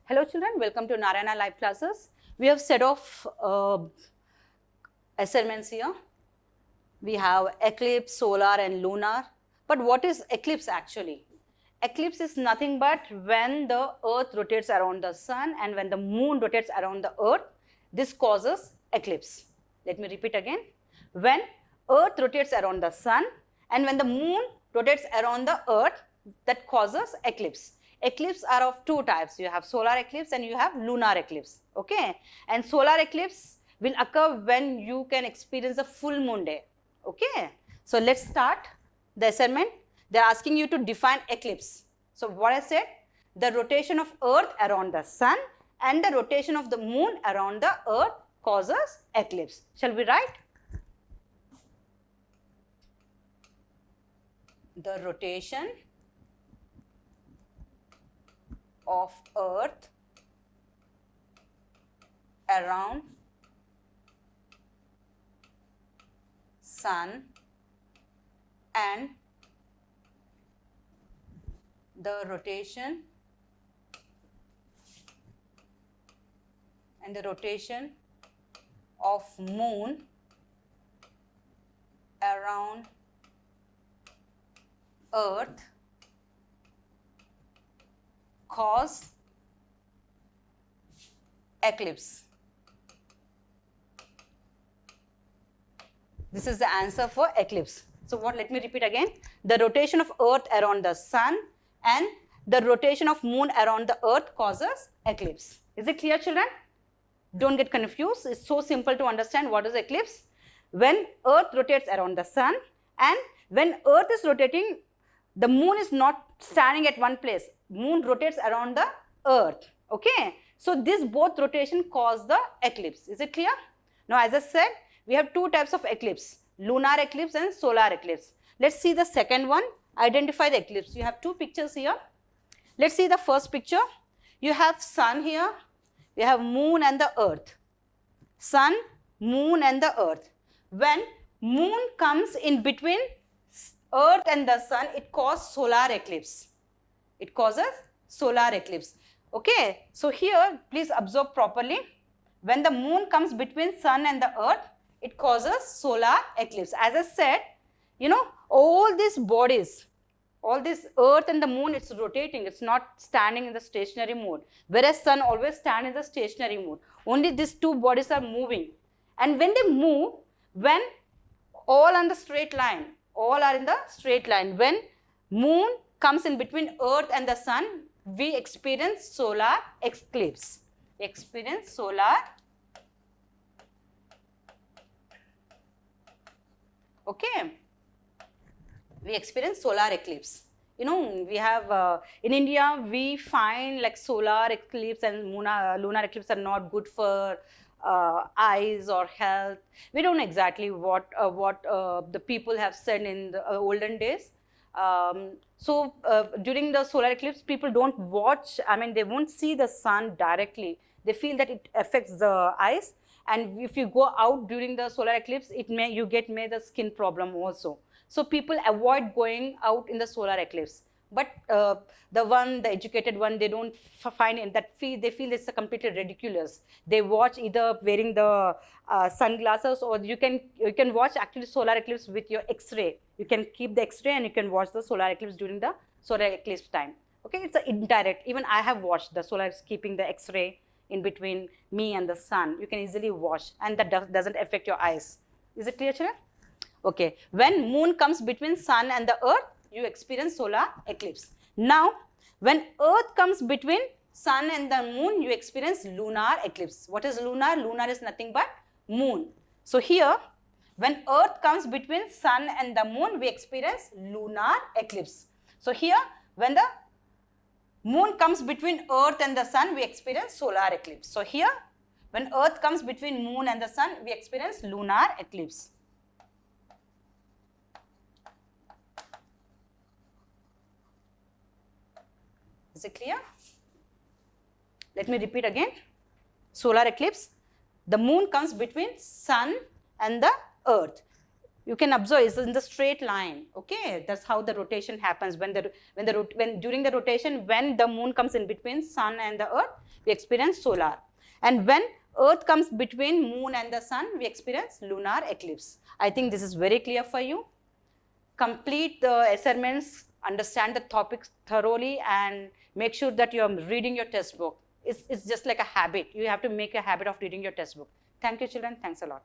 Hello children, welcome to Narayana Live Classes. We have set off assignments here. We have eclipse, solar and lunar. But what is eclipse actually? Eclipse is nothing but when the earth rotates around the sun and when the moon rotates around the earth, this causes eclipse. Let me repeat again. When earth rotates around the sun and when the moon rotates around the earth, that causes eclipse. Eclipse are of two types. You have solar eclipse and you have lunar eclipse. Okay, and solar eclipse will occur when you can experience a full moon day. Okay, so let's start the assignment. They are asking you to define eclipse. So what I said, the rotation of earth around the sun and the rotation of the moon around the earth causes eclipse. Shall we write? The rotation of earth around sun and the rotation of moon around earth cause eclipse. This is the answer for eclipse. So what, let me repeat again. The rotation of earth around the sun and the rotation of moon around the earth causes eclipse. Is it clear children? Don't get confused. It's so simple to understand what is eclipse. When earth rotates around the sun and when earth is rotating, the moon is not standing at one place. Moon rotates around the earth. Okay. So this both rotation cause the eclipse. Is it clear? Now as I said, we have two types of eclipse, lunar eclipse and solar eclipse. Let's see the second one. Identify the eclipse. You have two pictures here. Let's see the first picture. You have sun here. You have moon and the earth. Sun, moon and the earth. When moon comes in between earth and the sun, it causes solar eclipse. It causes solar eclipse. Okay. So here, please observe properly. When the moon comes between sun and the earth, it causes solar eclipse. As I said, you know, all these bodies, all this earth and the moon, it's rotating. It's not standing in the stationary mode. Whereas sun always stands in the stationary mode. Only these two bodies are moving. And when they move, when all on the straight line, all are in the straight line. When moon comes in between earth and the sun, we experience solar eclipse. Experience solar. Okay. We experience solar eclipse. You know, we have, in India, we find like solar eclipse and lunar eclipse are not good for eyes or health. We don't know exactly what the people have said in the olden days. So during the solar eclipse, people don't watch, I mean, they won't see the sun directly. They feel that it affects the eyes. And if you go out during the solar eclipse, you get the skin problem also. So people avoid going out in the solar eclipse. But the educated one, they don't find it, they feel it's completely ridiculous. They watch either wearing the sunglasses, or you can watch actually solar eclipse with your X-ray. You can keep the X-ray and you can watch the solar eclipse during the solar eclipse time. Okay, it's indirect. Even I have watched the solar eclipse, keeping the X-ray in between me and the sun. You can easily watch, and that doesn't affect your eyes. Is it clear, children? Okay. When moon comes between sun and the earth, you experience solar eclipse. Now, when earth comes between sun and the moon, you experience lunar eclipse. What is lunar? Lunar is nothing but moon. So here, when earth comes between sun and the moon, we experience lunar eclipse. So here, when the moon comes between earth and the sun, we experience solar eclipse. So here, when earth comes between moon and the sun, we experience lunar eclipse. Is it clear? Let me repeat again. Solar eclipse, the moon comes between sun and the earth. You can observe it's in the straight line. Okay, that's how the rotation happens. During the rotation, when the moon comes in between sun and the earth, we experience solar. And when Earth comes between moon and the sun, we experience lunar eclipse. I think this is very clear for you. Complete the assignments, understand the topics thoroughly, and make sure that you are reading your textbook. It's just like a habit. You have to make a habit of reading your textbook. Thank you, children. Thanks a lot.